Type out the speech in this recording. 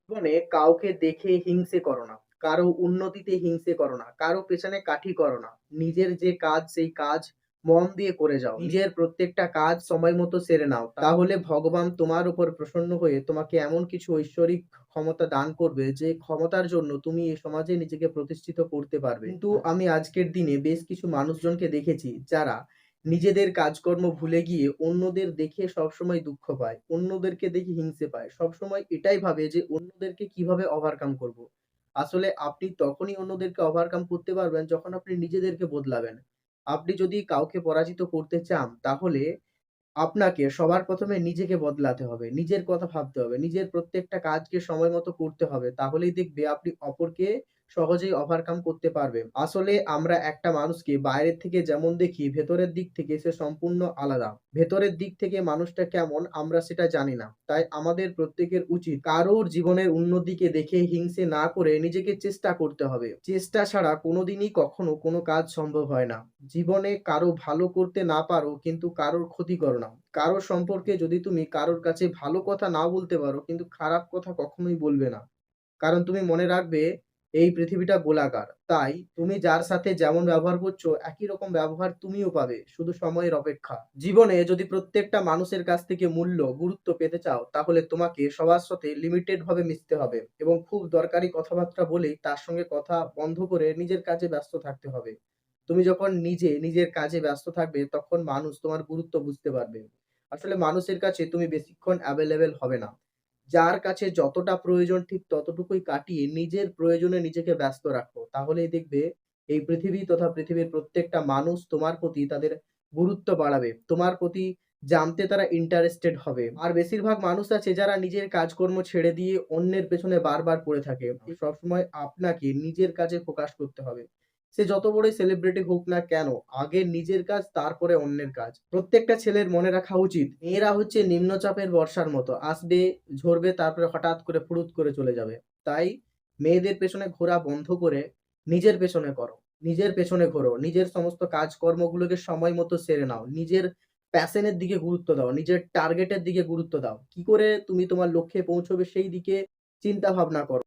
জীবনে কাউকে দেখে হিংসে করো না। কারো উন্নতিতে হিংসে করো না। কারো পেছনে কাঠি করো না। নিজের যে কাজ সেই কাজ মন দিয়ে করে যাও। নিজের প্রত্যেকটা কাজ সময় মতো সেরে নাও। তাহলে ভগবান তোমার উপর প্রসন্ন হয়ে তোমাকে এমন কিছু ঐশ্বরিক ক্ষমতা দান করবে যে ক্ষমতার জন্য তুমি এই সমাজে নিজেকে প্রতিষ্ঠিত করতে পারবে। কিন্তু আমি আজকের দিনে বেশ কিছু মানুষজনকে দেখেছি যারা নিজেদের কাজকর্ম ভুলে গিয়ে অন্যদের দেখে সবসময় দুঃখ পায়, অন্যদেরকে দেখে হিংসে পায়, সবসময় এটাই ভাবে যে অন্যদেরকে কিভাবে ওভারকাম করব। আসলে আপনি তখনই অন্যদেরকে ওভারকাম করতে পারবেন যখন আপনি নিজেদেরকে বদলাবেন। আপনি যদি কাউকে পরাজিত করতে চান তাহলে আপনাকে সবার ১ম এ নিজেকে বদলাতে হবে। নিজের কথা ভাবতে হবে। নিজের প্রত্যেকটা কাজকে সময় মতো করতে হবে। তাহলেই দেখবে আপনি অপরকে সহজেই ওভারকাম করতে পারবেন। আসলে আমরা একটা মানুষকে বাইরের থেকে যেমন দেখি, ভেতরের দিক থেকে সে সম্পূর্ণ আলাদা। ভেতরের দিক থেকে মানুষটা কেমন আমরা সেটা জানি না। তাই আমাদের প্রত্যেকের উচিত কারোর জীবনের উন্নতিকে দেখে হিংসে না করে নিজেকে চেষ্টা করতে হবে। চেষ্টা ছাড়া কোনোদিনই কখনো কোনো কাজ সম্ভব হয় না। জীবনে কারো ভালো করতে না পারো কিন্তু কারোর ক্ষতি করো না। কারো সম্পর্কে যদি তুমি কারোর কাছে ভালো কথা নাও বলতে পারো কিন্তু খারাপ কথা কখনোই বলবে না। কারণ তুমি মনে রাখবে এই পৃথিবীটা গোলাকার। তাই তুমি যার সাথে যেমন ব্যবহার করছো একই রকম ব্যবহার তুমিও পাবে। শুধু সময়ের অপেক্ষা। জীবনে যদি প্রত্যেকটা মানুষের কাছ থেকে মূল্য, গুরুত্ব পেতে চাও তাহলে তোমাকে সবার সাথে লিমিটেড ভাবে মিশতে হবে এবং খুব দরকারি কথাবার্তা বলেই তার সঙ্গে কথা বন্ধ করে নিজের কাজে ব্যস্ত থাকতে হবে। তুমি যখন নিজে নিজের কাজে ব্যস্ত থাকবে তখন মানুষ তোমার গুরুত্ব বুঝতে পারবে। আসলে মানুষের কাছে তুমি বেশিক্ষণ এভেইলেবল হবে না। যার কাছে যতটা প্রয়োজন ঠিক ততটুকুই কাটিয়ে নিজের প্রয়োজনে নিজেকে ব্যস্ত রাখো। তাহলেই দেখবে এই পৃথিবী তথা পৃথিবীর প্রত্যেকটা মানুষ তোমার প্রতি তাদের গুরুত্ব বাড়াবে। তোমার প্রতি জানতে তারা ইন্টারেস্টেড হবে। আর বেশিরভাগ মানুষ আছে যারা নিজের কাজকর্ম ছেড়ে দিয়ে অন্যের পেছনে বারবার পড়ে থাকে। সবসময় আপনাকে নিজের কাজে ফোকাস করতে হবে। সে যত বড়ই সেলিব্রিটি হোক না কেন, আগে নিজের কাজ তারপরে অন্যের কাজ। প্রত্যেকটা ছেলের মনে রাখা উচিত, মেয়েরা হচ্ছে নিম্নচাপের বর্ষার মতো। আসবে, ঝরবে, তারপরে হঠাৎ করে ফুরুত করে চলে যাবে। তাই মেয়েদের পেছনে ঘোরা বন্ধ করে নিজের পেছনে করো। নিজের পেছনে ঘোরো। নিজের সমস্ত কাজকর্মগুলোকে সময় মতো সেরে নাও। নিজের প্যাশন এর দিকে গুরুত্ব দাও। নিজের টার্গেটের দিকে গুরুত্ব দাও। কি করে তুমি তোমার লক্ষ্যে পৌঁছবে সেই দিকে চিন্তা ভাবনা করো।